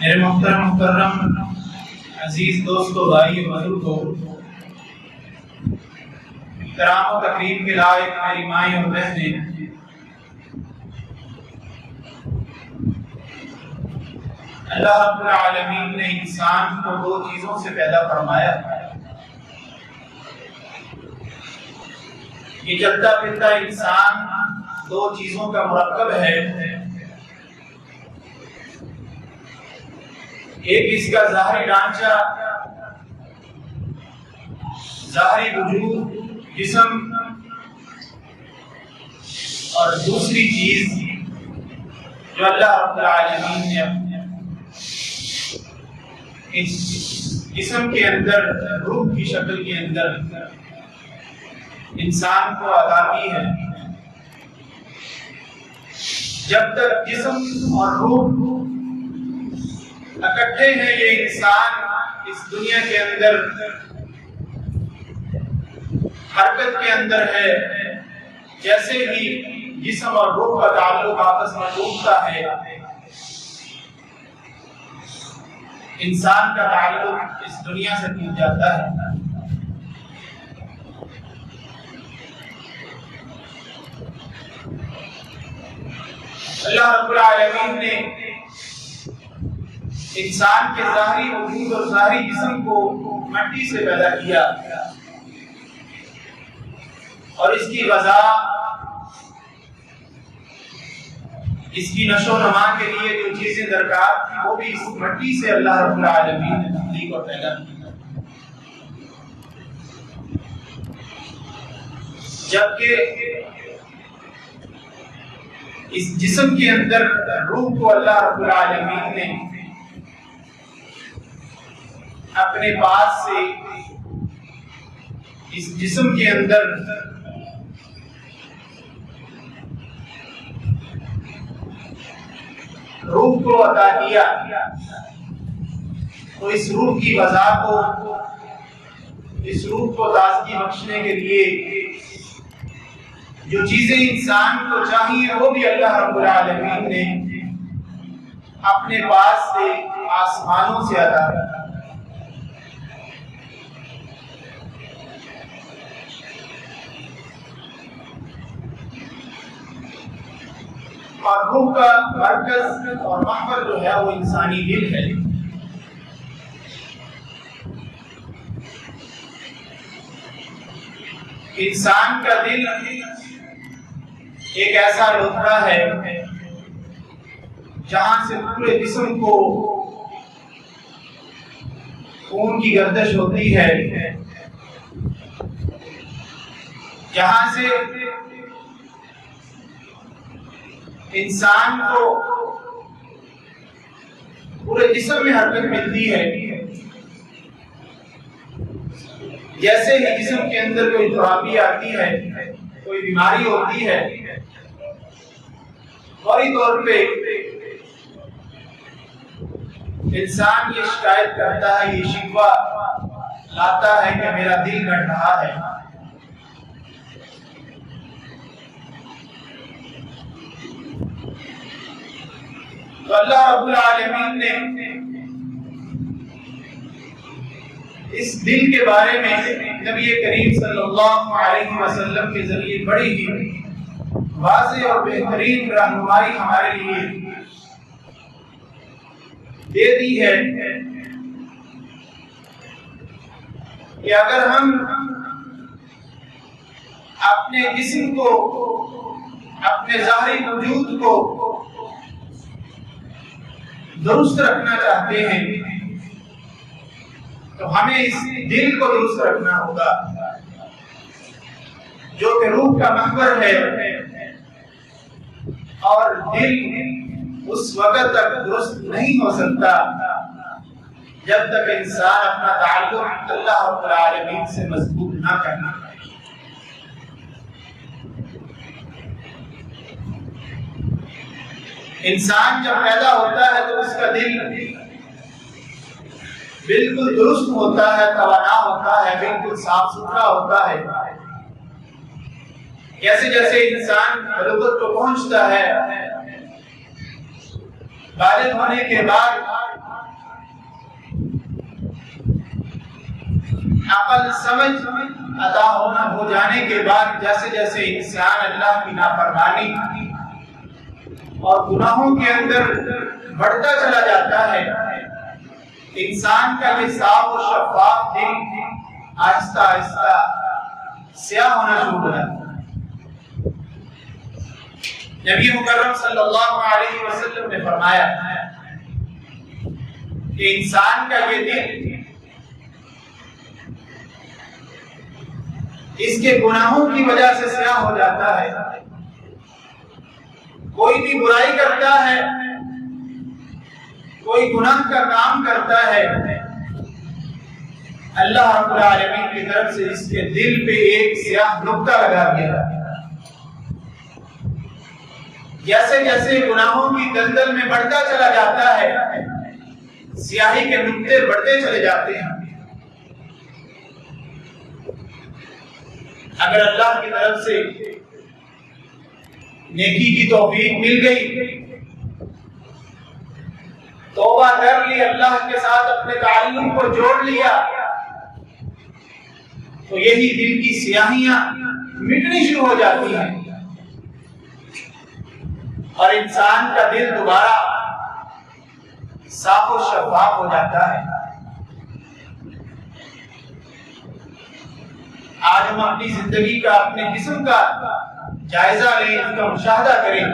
میرے محترم مکرم عزیز دوستو، بھائی بزرگو، احترام و تقریب کے لائق میری مائیں اور بہنیں، اللہ رب العالمین نے انسان کو دو چیزوں سے پیدا فرمایا ہے۔ یہ چلتا پھرتا انسان دو چیزوں کا مرکب ہے۔ ایک اس کا ظاہری ڈھانچہ، ظاہری وجود، جسم، اور دوسری چیز جو اللہ رب العالمین نے اس جسم کے اندر، روح کی شکل کے اندر انسان کو عطا کی ہے۔ جب تک جسم اور روح اکٹھے ہیں، یہ انسان اس دنیا کے اندر حرکت کے اندر ہے۔ جیسے ہی جسم اور روح کا تعلق آپس میں ٹوٹتا ہے، انسان کا تعلق اس دنیا سے ٹوٹ جاتا ہے۔ اللہ رب العالمین نے انسان کے ظاہری وجود اور ظاہری جسم کو مٹی سے پیدا کیا، اور اس کی غذا، اس کی نشو و نما کے لیے جو چیزیں درکار تھی وہ بھی اس مٹی سے اللہ رب العالمین نے تخلیق اور پیدا کی۔ جبکہ اس جسم کے اندر روح کو اللہ رب العالمین نے اپنے پاس سے اس جسم کے اندر روح کو عطا کیا، تو اس روح کی غذا کو، اس روح کو تازگی بخشنے کے لیے جو چیزیں انسان کو چاہیے وہ بھی اللہ رب العالمین نے اپنے پاس سے آسمانوں سے عطا کی۔ اور روح کا مرکز اور محور جو ہے وہ انسانی دل ہے۔ انسان کا دل ایک ایسا لوتھڑا ہے جہاں سے پورے جسم کو خون کی گردش ہوتی ہے، جہاں سے انسان کو پورے جسم میں حرکت ملتی ہے۔ جیسے ہی جسم کے اندر کوئی خرابی آتی ہے، کوئی بیماری ہوتی ہے، فوری طور پہ انسان یہ شکایت کرتا ہے، یہ شکوہ لاتا ہے کہ میرا دل گھٹ رہا ہے۔ تو اللہ رب العالمین نے اس دل کے بارے میں نبی کریم صلی اللہ علیہ وسلم کے ذریعے بڑی ہی واضح اور بہترین رہنمائی ہمارے لیے دے دی ہے کہ اگر ہم اپنے جسم کو، اپنے ظاہری وجود کو درست رکھنا چاہتے ہیں تو ہمیں اس دل کو درست رکھنا ہوگا، جو کہ روح کا محور ہے۔ اور دل اس وقت تک درست نہیں ہو سکتا جب تک انسان اپنا تعلق اللہ رب العالمین سے مضبوط نہ کرنا۔ انسان جب پیدا ہوتا ہے تو اس کا دل بالکل درست ہوتا ہے، توانا ہوتا ہے، بالکل صاف ستھرا ہوتا ہے۔ جیسے جیسے انسان بلوغت کو پہنچتا ہے، بالغ ہونے کے بعد عقل سمجھ عطا ہو جانے کے بعد جیسے جیسے انسان اللہ کی نافرمانی اور گناہوں کے اندر بڑھتا چلا جاتا ہے، انسان کا یہ صاف و شفاف دل آہستہ آہستہ سیاہ ہونا شروع ہو جاتا ہے۔ نبی مکرم صلی اللہ علیہ وسلم نے فرمایا کہ انسان کا یہ دل اس کے گناہوں کی وجہ سے سیاہ ہو جاتا ہے، کوئی بھی برائی کرتا ہے، کوئی گناہ کا کام کرتا ہے، اللہ رب العالمین کی طرف سے اس کے دل پہ ایک سیاہ نقطہ لگا دیا۔ جیسے جیسے گناہوں کی دلدل میں بڑھتا چلا جاتا ہے، سیاہی کے نقطے بڑھتے چلے جاتے ہیں۔ اگر اللہ کی طرف سے نیکی کی توفیق مل گئی، توبہ کر لی، اللہ کے ساتھ اپنے تعلق کو جوڑ لیا، تو یہی دل کی سیاہیاں مٹنی شروع ہو جاتی ہیں اور انسان کا دل دوبارہ صاف و شفاف ہو جاتا ہے۔ آج ہم اپنی زندگی کا، اپنے جسم کا جائزہ لیں، اس کا مشاہدہ کریں۔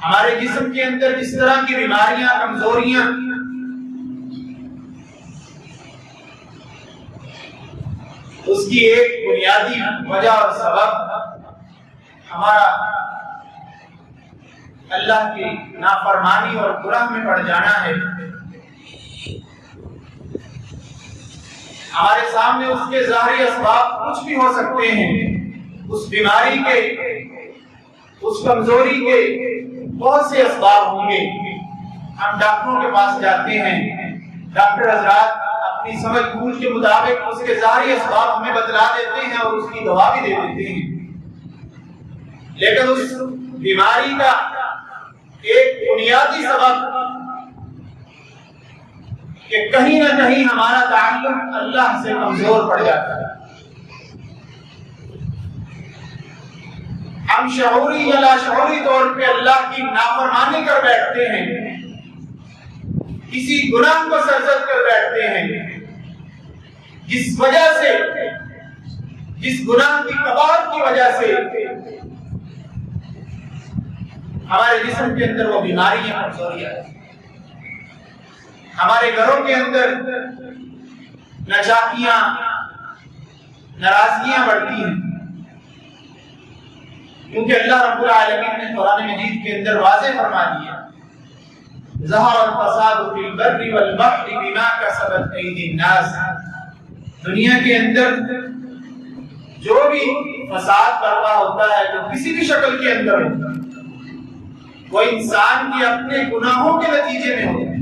ہمارے جسم کے اندر جس طرح کی بیماریاں، کمزوریاں، اس کی ایک بنیادی وجہ اور سبب ہمارا اللہ کی نافرمانی اور گناہ میں پڑ جانا ہے۔ ہمارے سامنے اس کے ظاہری اسباب کچھ بھی ہو سکتے ہیں، اس بیماری کے، اس کمزوری کے بہت سے اسباب ہوں گے۔ ہم ڈاکٹروں کے پاس جاتے ہیں، ڈاکٹر حضرات اپنی سمجھ بوجھ کے مطابق اس کے ظاہری اسباب ہمیں بتلا دیتے ہیں اور اس کی دوا بھی دے دیتے ہیں، لیکن اس بیماری کا ایک بنیادی سبب کہ کہیں نہ کہیں ہمارا تعلق اللہ سے کمزور پڑ جاتا ہے۔ ہم شعوری یا لاشعوری طور پہ اللہ کی نافرمانی کر بیٹھتے ہیں، کسی گناہ کو سرزد کر بیٹھتے ہیں، جس وجہ سے، جس گناہ کی کباہت کی وجہ سے ہمارے جسم کے اندر وہ بیماریاں، کمزوریاں، ہمارے گھروں کے اندر ناچاکیاں، ناراضگیاں بڑھتی ہیں، کیونکہ اللہ رب العالمین نے قرآن مجید کے اندر واضح فرما دیا، ظہر الفساد فی البر والبحر بما کسبت ایدی الناس۔ دنیا کے اندر جو بھی فساد برپا ہوتا ہے، جو کسی بھی شکل کے اندر ہوتا ہے، وہ انسان کے اپنے گناہوں کے نتیجے میں ہوتا ہے۔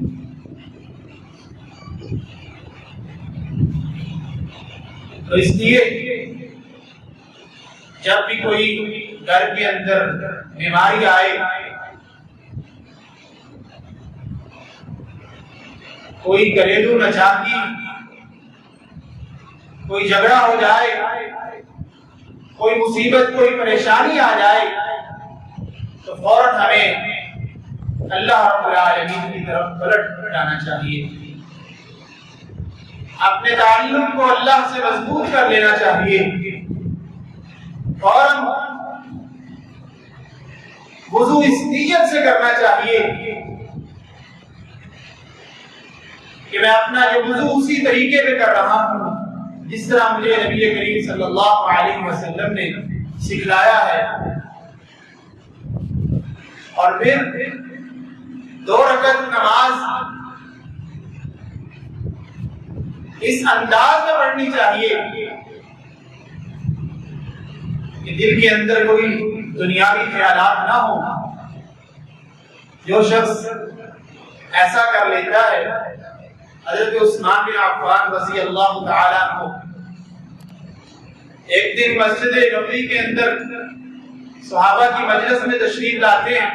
تو اس لیے جب بھی کوئی گھر کے اندر بیماری آئے، کوئی گھریلو ناچاکی، کوئی جھگڑا ہو جائے، کوئی مصیبت، کوئی پریشانی آ جائے، تو فوراً ہمیں اللہ رب العالمین کی طرف پلٹ جانا چاہیے، اپنے تعلق کو اللہ سے مضبوط کر لینا چاہیے، فوراً وضو اس نیت سے کرنا چاہیے کہ میں اپنا یہ وضو اسی طریقے پہ کر رہا ہوں جس طرح مجھے نبی کریم صلی اللہ علیہ وسلم نے سکھلایا ہے، اور پھر 2 رکعت نماز اس انداز میں پڑھنی چاہیے کہ دل کے اندر کوئی دنیاوی خیالات نہ ہو۔ جو شخص ایسا کر لیتا ہے، حضرت عثمان بن عفان رضی اللہ تعالیٰ عنہ ایک دن مسجد نبوی کے اندر صحابہ کی مجلس میں تشریف لاتے ہیں،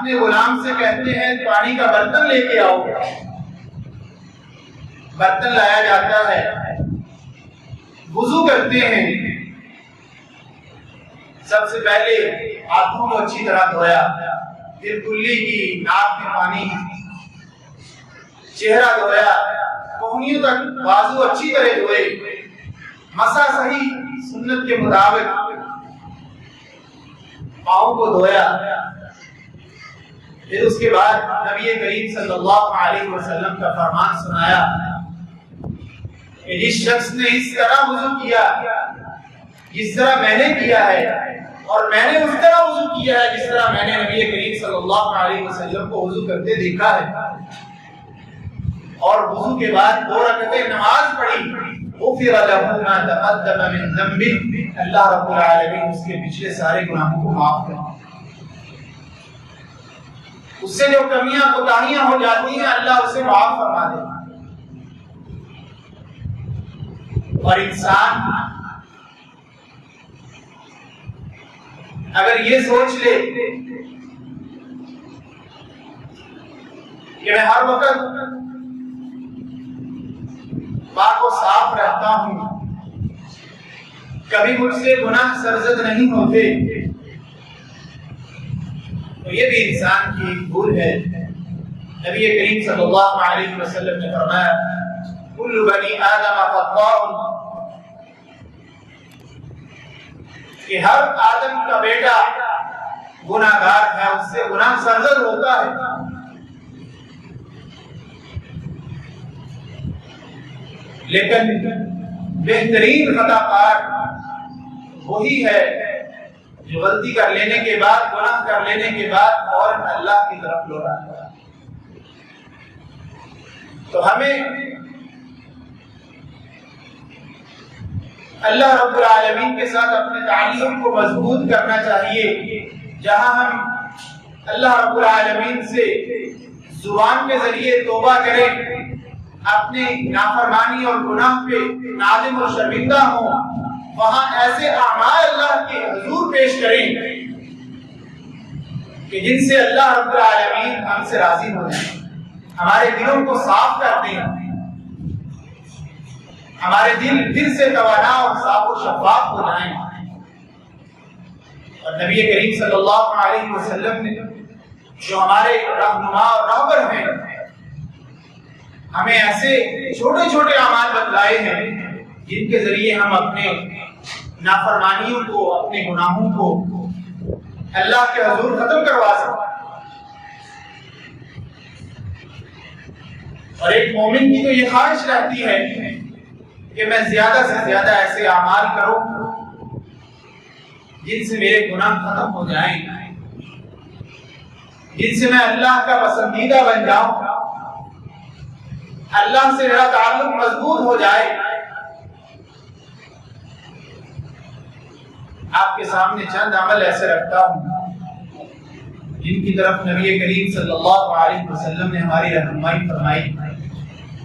اپنے غلام سے کہتے ہیں پانی کا برتن لے کے آؤ، برتن لایا جاتا ہے، وضو کرتے ہیں، سب سے پہلے ہاتھوں کو اچھی طرح دھویا، پھر کلی کی، ناک میں پانی، چہرہ دھویا، کوہنیوں تک بازو اچھی طرح دھوئے، مسح صحیح سنت کے مطابق، پاؤں کو دھویا، پھر اس کے بعد نبی کریم صلی اللہ علیہ وسلم کا فرمان سنایا کہ جس شخص نے اس طرح وضو کیا جس طرح میں نے کیا ہے، اور میں نے اس طرح وضو کیا ہے جس طرح میں نے نبی کریم صلی اللہ علیہ وسلم کو وضو کرتے دیکھا ہے، اور وضو کے بعد 2 رکعتیں نماز پڑھی، غفر له ما تقدم من ذنبه، اللہ رب العالمین اس کے پچھلے سارے گناہوں کو معاف کر، اس سے جو کمیاں کوتاہیاں ہو جاتی ہیں اللہ اسے معاف فرما دے۔ اور انسان اگر یہ سوچ لے کہ میں ہر وقت پاک و صاف رہتا ہوں، کبھی مجھ سے گناہ سرزد نہیں ہوتے، تو یہ بھی انسان کی بھول ہے۔ نبی کریم صلی اللہ علیہ وسلم نے فرمایا کل بنی آدم خطاء، کہ ہر آدم کا بیٹا گناہگار ہے، اس سے گناہ سرزد ہوتا ہے، لیکن بہترین خطا کار وہی ہے جو غلطی کر لینے کے بعد، گناہ کر لینے کے بعد فوراً اللہ کی طرف لوٹاتا ہے۔ تو ہمیں اللہ رب العالمین کے ساتھ اپنے تعلق کو مضبوط کرنا چاہیے، جہاں ہم اللہ رب العالمین سے زبان کے ذریعے توبہ کریں، اپنے نافرمانی اور گناہ پہ نادم اور شرمندہ ہوں، وہاں ایسے اعمال اللہ کے حضور پیش کریں کہ جن سے اللہ رب العالمین ہم سے راضی ہو جائیں، ہمارے دلوں کو صاف کر دیں، ہمارے دل سے توانا اور صاف و شفاف ہو جائیں۔ اور نبی کریم صلی اللہ علیہ وسلم نے جو ہمارے رہنما اور رہبر ہیں، ہمیں ایسے چھوٹے چھوٹے اعمال بتلائے ہیں جن کے ذریعے ہم اپنے نافرمانیوں کو، اپنے گناہوں کو اللہ کے حضور ختم کروا سکتے۔ اور ایک مومن کی تو یہ خواہش رہتی ہے کہ میں زیادہ سے زیادہ ایسے اعمال کروں جن سے میرے گناہ ختم ہو جائیں، جن سے میں اللہ کا پسندیدہ بن جاؤں، اللہ سے میرا تعلق مضبوط ہو جائے۔ آپ کے سامنے چند عمل ایسے رکھتا ہوں جن کی طرف نبی کریم صلی اللہ علیہ وسلم نے ہماری رہنمائی فرمائی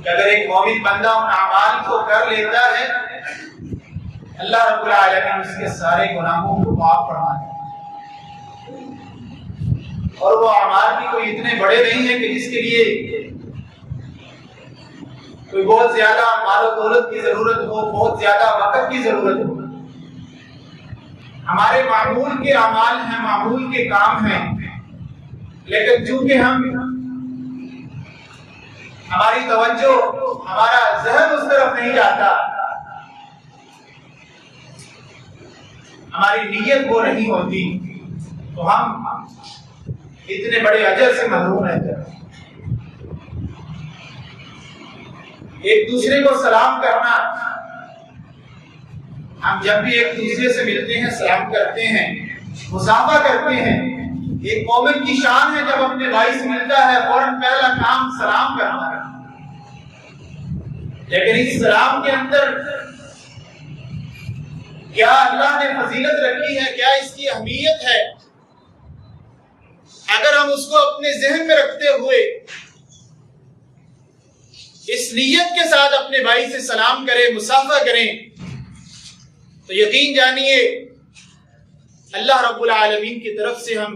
کہ اگر ایک مومن بندہ ان اعمال کو کر لیتا ہے، اللہ رب العالمین اس کے سارے گناہوں کو معاف فرما دیتا ہے۔ اور وہ اعمال بھی کوئی اتنے بڑے نہیں ہیں کہ جس کے لیے کوئی بہت زیادہ مال و دولت کی ضرورت ہو، بہت زیادہ وقت کی ضرورت ہو۔ ہمارے معمول کے اعمال ہیں، معمول کے کام ہیں، لیکن چونکہ ہماری توجہ، ہمارا ذہن اس طرف نہیں جاتا، ہماری نیت وہ نہیں ہوتی، تو ہم اتنے بڑے اجر سے محروم رہتے ہیں۔ ایک دوسرے کو سلام کرنا، ہم جب بھی ایک دوسرے سے ملتے ہیں سلام کرتے ہیں، مصافحہ کرتے ہیں۔ ایک مومن کی شان ہے جب اپنے بھائی سے ملتا ہے فوراً پہلا کام سلام کرنا ہے، لیکن اس سلام کے اندر کیا اللہ نے فضیلت رکھی ہے، کیا اس کی اہمیت ہے؟ اگر ہم اس کو اپنے ذہن میں رکھتے ہوئے اس نیت کے ساتھ اپنے بھائی سے سلام کریں، مصافحہ کریں، تو یقین جانیے اللہ رب العالمین کی طرف سے ہم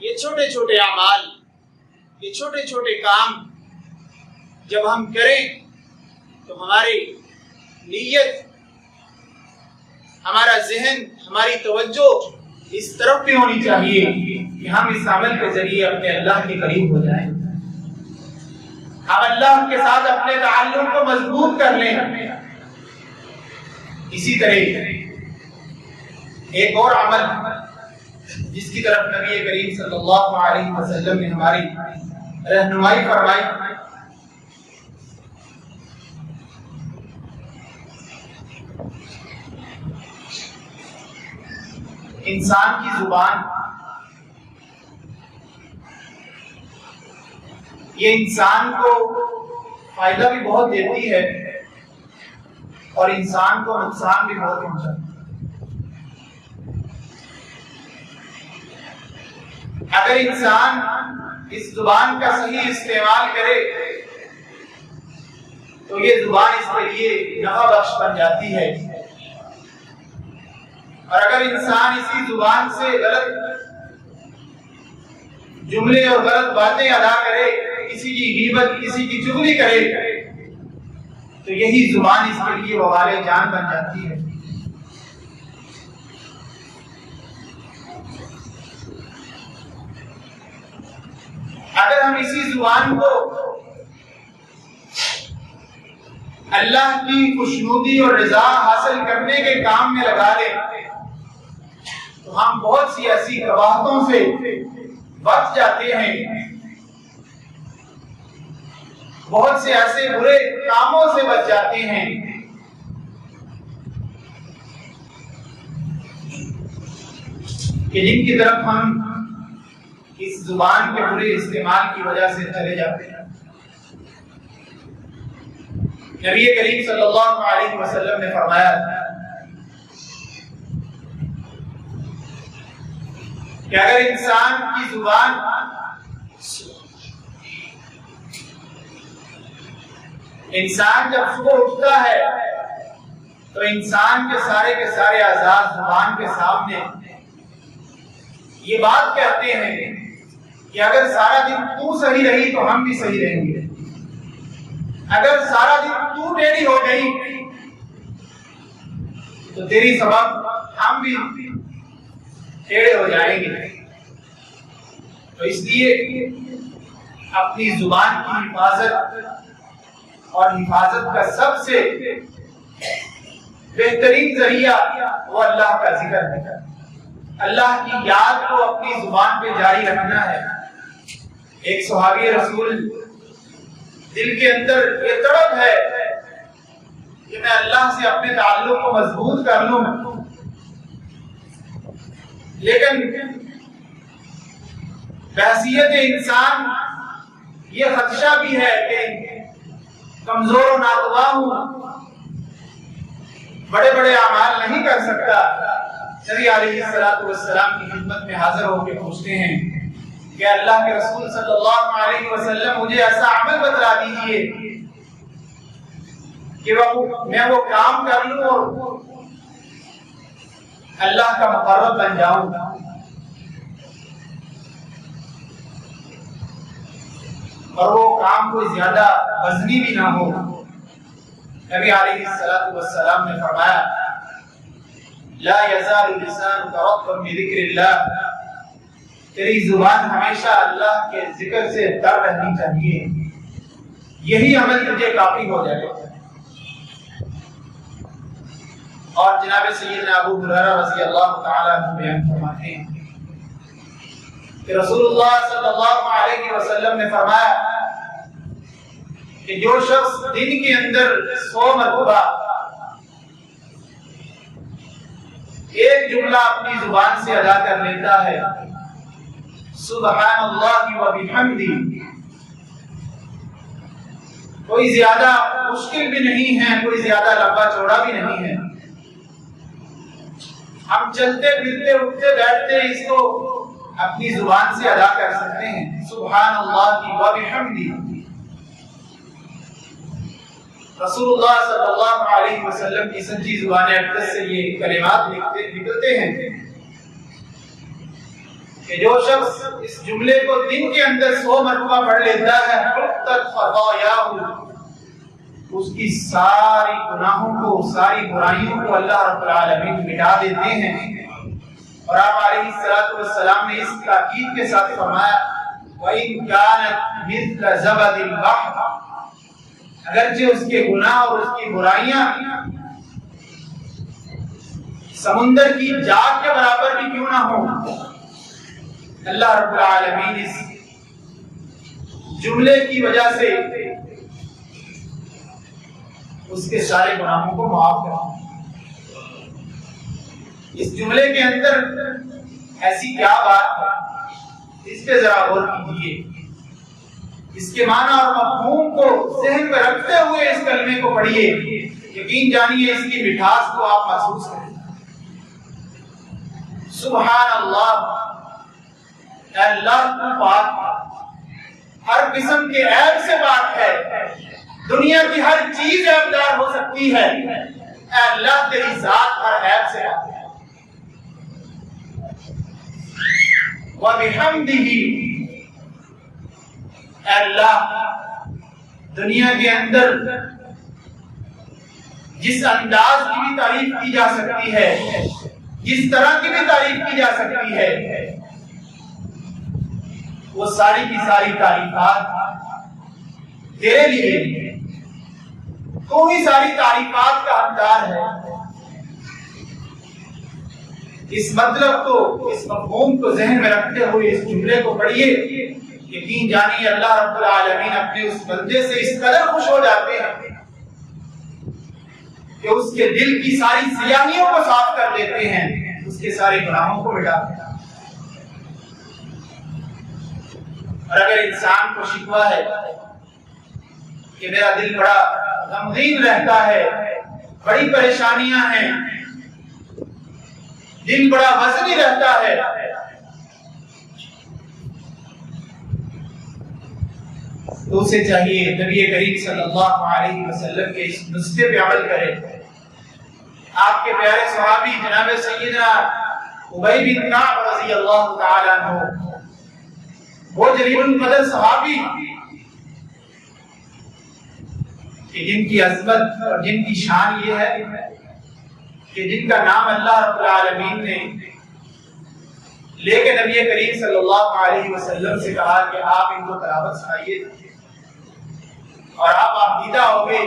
یہ چھوٹے چھوٹے اعمال، یہ چھوٹے چھوٹے کام جب ہم کریں تو ہماری نیت، ہمارا ذہن، ہماری توجہ اس طرف بھی ہونی چاہیے کہ ہم اس عمل کے ذریعے اپنے اللہ کے قریب ہو جائیں، ہم اللہ کے ساتھ اپنے تعلق کو مضبوط کر لیں۔ اسی طرح ایک اور عمل جس کی طرف نبی کریم صلی اللہ علیہ وسلم نے ہماری رہنمائی فرمائی، انسان کی زبان، یہ انسان کو فائدہ بھی بہت دیتی ہے اور انسان کو نقصان بھی بہت پہنچاتی ہے۔ اگر انسان اس زبان کا صحیح استعمال کرے تو یہ زبان اس کے لیے نفع بخش بن جاتی ہے، اور اگر انسان اسی زبان سے غلط جملے اور غلط باتیں ادا کرے، کسی کی غیبت، کسی کی چغلی کرے، تو یہی زبان اس کے لیے وبال جان بن جاتی ہے۔ اگر ہم اسی زبان کو اللہ کی خوشنودی اور رضا حاصل کرنے کے کام میں لگا لیں تو ہم بہت سی ایسی قباحتوں سے بچ جاتے ہیں، بہت سے ایسے برے کاموں سے بچ جاتے ہیں کہ جن کی طرف ہم اس زبان کے برے استعمال کی وجہ سے چلے جاتے ہیں۔ نبی کریم صلی اللہ علیہ وسلم نے فرمایا کہ اگر انسان کی زبان انسان جب صبح اٹھتا ہے تو انسان کے سارے اعضاء زبان کے سامنے یہ بات کہتے ہیں کہ اگر سارا دن تو صحیح رہی تو ہم بھی صحیح رہیں گے، اگر سارا دن تو ٹیڑھی ہو گئی تو تیری سبب ہم بھی ٹیڑھے ہو جائیں گے۔ تو اس لیے اپنی زبان کی حفاظت اور حفاظت کا سب سے بہترین ذریعہ وہ اللہ کا ذکر ہے، اللہ کی یاد کو اپنی زبان پہ جاری رکھنا ہے۔ ایک صحابی رسول دل کے اندر یہ تڑپ ہے کہ میں اللہ سے اپنے تعلق کو مضبوط کر لوں، لیکن بحیثیت انسان یہ خدشہ بھی ہے کہ کمزور و ناتواں ہوں، بڑے بڑے اعمال نہیں کر سکتا۔ نبی علیہ السلام کی خدمت میں حاضر ہو کے پوچھتے ہیں کہ اللہ کے رسول صلی اللہ علیہ وسلم مجھے ایسا عمل بتلا دیجئے کہ میں وہ کام کر لوں اور اللہ کا مقرب بن جاؤں، اور وہ کام کوئی زیادہ وزنی بھی نہ ہو۔ نبی علیہ السلام نے فرمایا لا یزال لسانک رطبا بذکر اللہ، تیری زبان ہمیشہ اللہ کے ذکر سے تر رہنی چاہیے، یہی عمل تجھے کافی ہو جائے گا۔ اور جناب سیدنا ابو ہریرہ رضی اللہ تعالی عنہ بیان فرماتے ہیں کہ رسول اللہ صلی اللہ علیہ وسلم نے فرمایا کہ جو شخص دن کے اندر 100 مرتبہ ایک جملہ اپنی زبان سے ادا کر لیتا ہے سبحان اللہ و بحمدہ، کوئی زیادہ مشکل بھی نہیں ہے، کوئی زیادہ لمبا چوڑا بھی نہیں ہے، ہم چلتے پھرتے اٹھتے بیٹھتے اس کو اپنی زبان سے ادا کر سکتے ہیں سبحان اللہ و بحمدہ۔ رسول اللہ صلی اللہ علیہ وسلم کی سچی زبان اقدس سے یہ کلمات نکلتے ہیں کہ جو شخص اس جملے کو دن کے اندر 100 مرتبہ پڑھ لیتا ہے حطت خطاياه، اس کی ساری گناہوں کو، ساری برائیوں کو اللہ رب العالمین مٹا دیتے ہیں۔ اور آپ علیہ الصلوۃ والسلام نے اس تاکید کے ساتھ فرمایا وَإِن كَانَتْ مِثْلَ زَبَدِ الْبَحْرِ، اگرچہ اس کے گناہ اور اس کی برائیاں سمندر کی جاگ کے برابر بھی کیوں نہ ہوں، اللہ رب العالمین اس جملے کی وجہ سے اس کے سارے گناہوں کو معاف کریں۔ اس جملے کے اندر ایسی کیا بات ہے، اس پہ ذرا غور کیجیے، اس کے معنی اور مفہوم کو ذہن میں رکھتے ہوئے اس کلمے کو پڑھیے، یقین جانیے اس کی مٹھاس کو آپ محسوس کریں۔ سبحان اللہ، اے اللہ تو پاک، ہر قسم کے عیب سے پاک ہے، دنیا کی ہر چیز عیبدار ہو سکتی ہے، اے اللہ تیری ذات ہر عیب سے پاک ہے۔ وَبِحَمْدِهِ، اے اللہ دنیا کے اندر جس انداز کی بھی تعریف کی جا سکتی ہے، جس طرح کی بھی تعریف کی جا سکتی ہے، وہ ساری کی ساری تعریفات تیرے لیے، تو ہی ساری تعریفات کا حقدار ہے۔ اس مطلب کو، اس مفہوم کو ذہن میں رکھتے ہوئے اس جملے کو پڑھیے، یقین جانیے اللہ رب العالمین اپنے اس بندے سے اس قدر خوش ہو جاتے ہیں کہ اس کے دل کی ساری سیاہیوں کو صاف کر دیتے ہیں، اس کے سارے گناہوں کو مٹاتے ہیں۔ اور اگر انسان کو شکوہ ہے کہ میرا دل بڑا غمگین رہتا ہے، بڑی پریشانیاں ہیں، دل بڑا وزنی رہتا ہے، تو اسے چاہیے نبی کریم صلی اللہ علیہ وسلم کے اس نسخے پہ عمل کرے۔ آپ کے پیارے صحابی جناب سیدنا ابی بن کعب رضی اللہ تعالی عنہ، وہ جلیل القدر صحابی کہ جن کی عظمت اور جن کی شان یہ ہے کہ جن کا نام اللہ رب العالمین نے لے کے نبی کریم صلی اللہ علیہ وسلم سے کہا کہ آپ ان کو تلاوت سنائیے، اور آپ دیدہ ہو گئے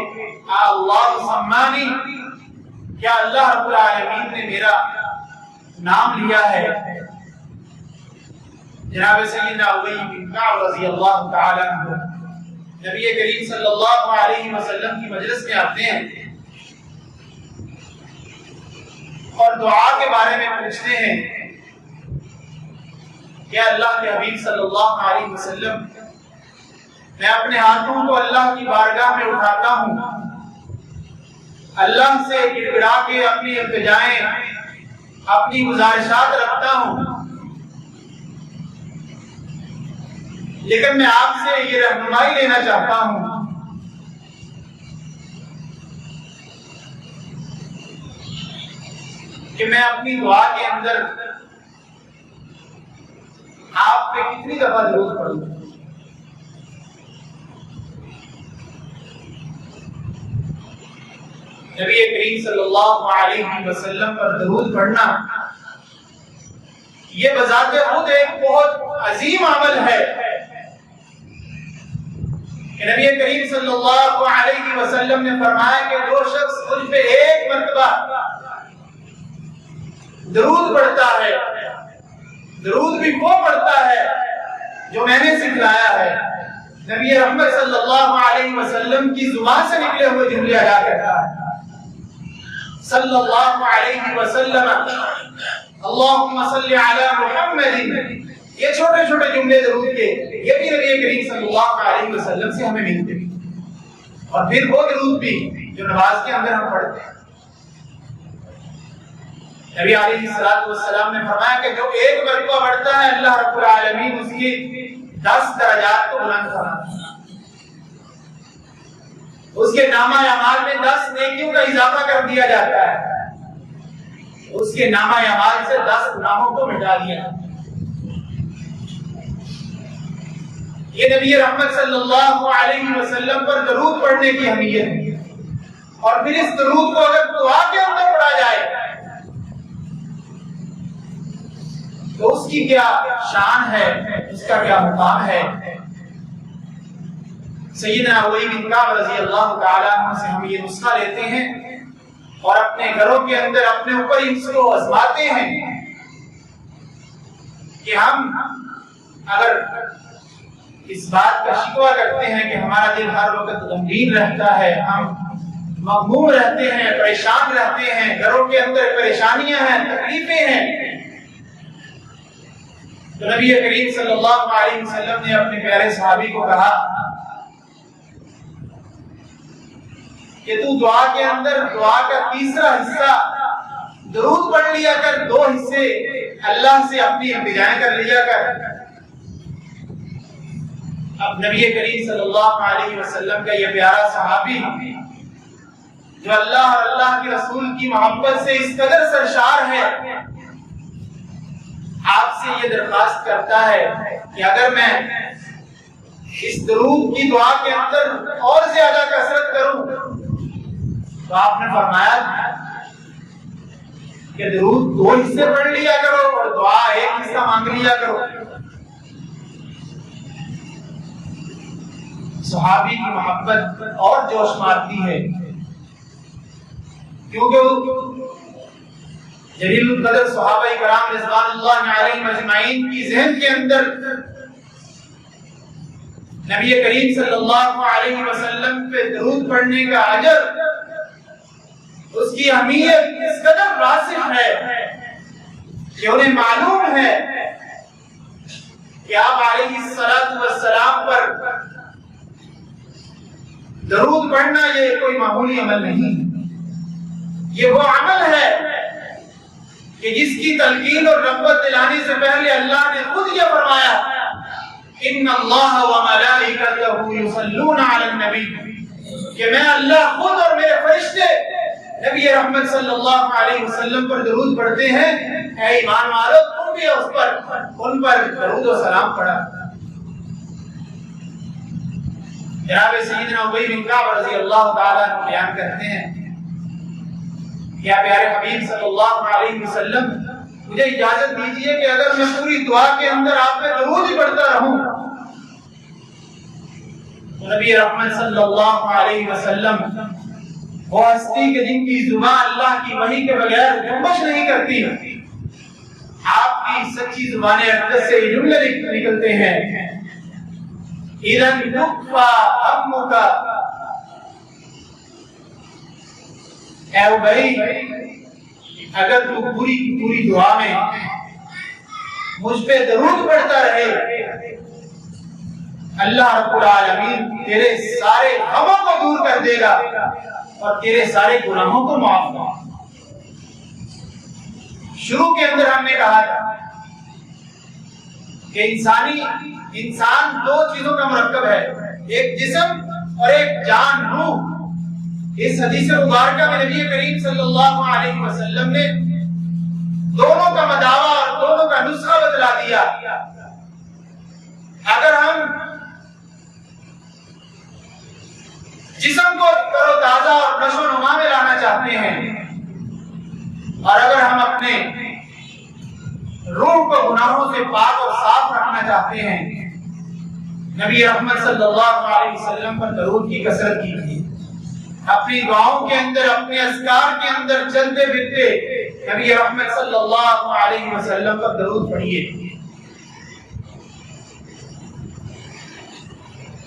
اللہ سمانی، کیا اللہ رب العالمین نے میرا نام لیا ہے۔ جناب سیدنا ابی بن کعب رضی اللہ تعالی عنہ نبی کریم صلی اللہ علیہ وسلم کی مجلس میں آتے ہیں اور دعا کے بارے میں پوچھتے ہیں کہ اللہ کے حبیب صلی اللہ علیہ وسلم، میں اپنے ہاتھوں کو اللہ کی بارگاہ میں اٹھاتا ہوں، اللہ سے گڑ گڑا کے اپنی التجائیں، اپنی گزارشات رکھتا ہوں، لیکن میں آپ سے یہ رہنمائی لینا چاہتا ہوں کہ میں اپنی دعا کے اندر آپ پہ کتنی دفعہ درود پڑھوں۔ نبی کریم صلی اللہ علیہ وسلم پر درود پڑھنا یہ بذات خود ایک بہت عظیم عمل ہے کہ نبی کریم صلی اللہ علیہ وسلم نے فرمایا کہ جو شخص مجھ پہ ایک مرتبہ درود پڑھتا ہے، درود بھی وہ پڑھتا ہے جو میں نے سکھلایا ہے، نبی رحمت صلی اللہ علیہ وسلم کی زبان سے نکلے ہوئے جملے ادا کرتا ہے، صلی اللہ علیہ وسلم اللہم صلی علی محمد، یہ چھوٹے چھوٹے جملے درود کے یہ بھی نبی کریم صلی اللہ علیہ وسلم سے ہمیں ملتے ہیں، اور پھر وہ درود بھی جو نماز کے اندر ہم پڑھتے ہیں۔ نبی علیہ السلام نے فرمایا کہ جو ایک مرتبہ پڑھتا ہے اللہ رب العالمین اس کی 10 درجات کو بلند کرتا ہے، اس کے نامہ اعمال میں 10 نیکیوں کا اضافہ کر دیا جاتا ہے، اس کے نامہ اعمال سے 10 گناہوں کو مٹا دیا جاتا ہے۔ یہ نبی رحمت صلی اللہ علیہ وسلم پر درود پڑھنے کی اہمیت ہے۔ اور پھر اس درود کو اگر دعا کے اندر پڑھا جائے تو اس کی کیا شان ہے، اس کا کیا مقام ہے۔ سیدنا ابی بن کعب رضی اللہ تعالیٰ عنہ سے ہم یہ نسخہ لیتے ہیں اور اپنے گھروں کے اندر اپنے اوپر اس کو آزماتے ہیں کہ ہم اگر اس بات کا شکوہ کرتے ہیں کہ ہمارا دل ہر وقت غمگین رہتا ہے، ہم مغموم رہتے ہیں، پریشان رہتے ہیں، گھروں کے اندر پریشانیاں ہیں، تکلیفیں ہیں، تو نبی کریم صلی اللہ علیہ وسلم نے اپنے پیارے صحابی کو کہا کہ تو دعا کے اندر دعا کا تیسرا حصہ درود پڑھ لیا کر، 2 حصے اللہ سے اپنی التجائیں کر لیا کر۔ اب نبی کریم صلی اللہ علیہ وسلم کا یہ پیارا صحابی جو اللہ اور اللہ کے رسول کی محبت سے اس قدر سرشار ہے، آپ سے یہ درخواست کرتا ہے کہ اگر میں اس درود کی دعا کے اندر اور زیادہ کثرت کروں تو آپ نے فرمایا کہ درود 2 حصے پڑھ لیا کرو اور دعا 1 حصہ مانگ لیا کرو۔ صحابی کی محبت اور جوش مارتی ہے، کیونکہ جلیل القدر صحابہ کرام رضوان اللہ علیہم اجمعین کی ذہن کے اندر نبی کریم صلی اللہ علیہ وسلم پہ درود پڑھنے کا اجر، اس کی اہمیت اس قدر راسخ ہے کہ انہیں معلوم ہے کہ آپ علیہ الصلوۃ والسلام پر درود پڑھنا یہ کوئی معمولی عمل نہیں، یہ وہ عمل ہے کہ جس کی تلقین اور رغبت دلانے سے پہلے اللہ نے خود یہ فرمایا ان اللہ وملائکتہ یصلون علی النبی، کہ میں اللہ خود اور میرے فرشتے نبی رحمت صلی اللہ علیہ وسلم پر درود پڑھتے ہیں، اے ایمان والو تم بھی ان پر درود و سلام پڑھا۔ جناب سیدنا ابی بن کعب رضی اللہ تعالیٰ عنہ بیان کرتے ہیں، کیا پیارے حبیب صلی اللہ علیہ وسلم مجھے اجازت دیجئے کہ اگر میں پوری دعا کے اندر آپ پہ درود ہی پڑھتا رہوں تو نبی رحمت صلی اللہ علیہ وسلم وہ ہستی کہ جن کی زبان اللہ کی وحی کے بغیر جنبش نہیں کرتی، آپ کی سچی زبان اقدس سے یہ جملے نکلتے ہیں اِذَنْ تُکْفَى ہَمُّكَ، اے ابی اگر تو پوری پوری دعا میں مجھ پہ درود پڑھتا رہے، اللہ رب العالمین تیرے سارے غموں کو دور کر دے گا اور تیرے سارے گناہوں کو معاف کرے گا۔ شروع کے اندر ہم نے کہا تھا کہ انسان 2 چیزوں کا مرکب ہے، ایک جسم اور ایک جان، روح۔ اس حدیث مبارکہ میں نبی کریم صلی اللہ علیہ وسلم نے دونوں کا مداوع اور دونوں کا نسخہ بتلا دیا۔ اگر ہم جسم کو تر و تازہ اور نشو و نما میں لانا چاہتے ہیں اور اگر ہم اپنے روح کو گناہوں سے پاک اور صاف رکھنا چاہتے ہیں، نبی رحمت صلی اللہ علیہ وسلم پر درود کی کثرت کیجیے۔ اپنی دعاؤں کے اندر، اپنے اذکار کے اندر چلتے پھرتے نبی رحمت صلی اللہ علیہ وسلم پر درود پڑھیے،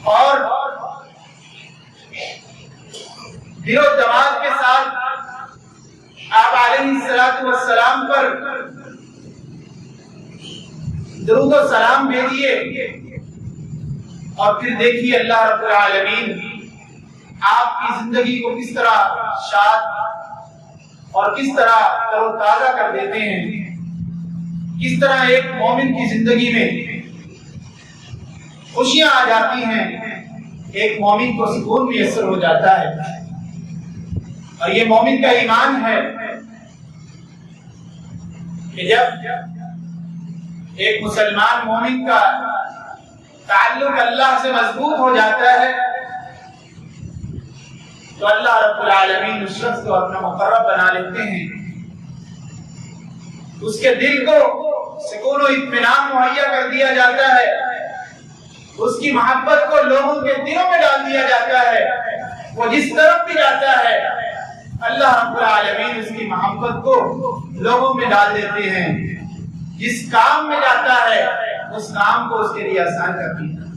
اور دل و دماغ کے ساتھ آپ علیہ الصلوۃ والسلام پر درود و سلام بھیجیے، اور پھر دیکھیے اللہ رب العالمین آپ کی زندگی کو کس طرح شاد اور کس طرح تر و تازہ کر دیتے ہیں، کس طرح ایک مومن کی زندگی میں خوشیاں آ جاتی ہیں، ایک مومن کو سکون میسر ہو جاتا ہے۔ اور یہ مومن کا ایمان ہے کہ جب ایک مسلمان مومن کا تعلق اللہ سے مضبوط ہو جاتا ہے تو اللہ رب العالمین اس شخص کو اپنا مقرب بنا لیتے ہیں، اس کے دل کو سکون و اطمینان مہیا کر دیا جاتا ہے، اس کی محبت کو لوگوں کے دلوں میں ڈال دیا جاتا ہے، وہ جس طرف بھی جاتا ہے اللہ رب العالمین اس کی محبت کو لوگوں میں ڈال دیتے ہیں، جس کام میں جاتا ہے اس کام کو اس کے لیے آسان کر دیتا ہے۔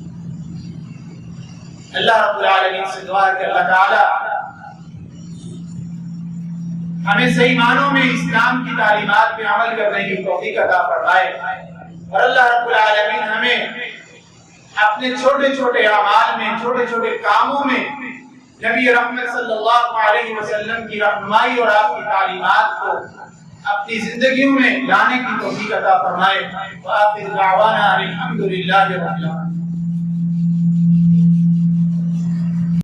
اللہ رب العالمین سے دعا ہے کہ اللہ تعالی ہمیں صحیح معنوں میں اسلام کی تعلیمات پہ عمل کرنے کی توفیق عطا فرمائے، اور اللہ رب العالمین ہمیں اپنے چھوٹے چھوٹے اعمال میں، چھوٹے چھوٹے کاموں میں نبی رحمت صلی اللہ علیہ وسلم کی رہنمائی اور آپ کی تعلیمات کو اپنی زندگیوں میں لانے کی توفیق عطا فرمائے۔ وآخر دعوانا الحمد للہ رب العالمین۔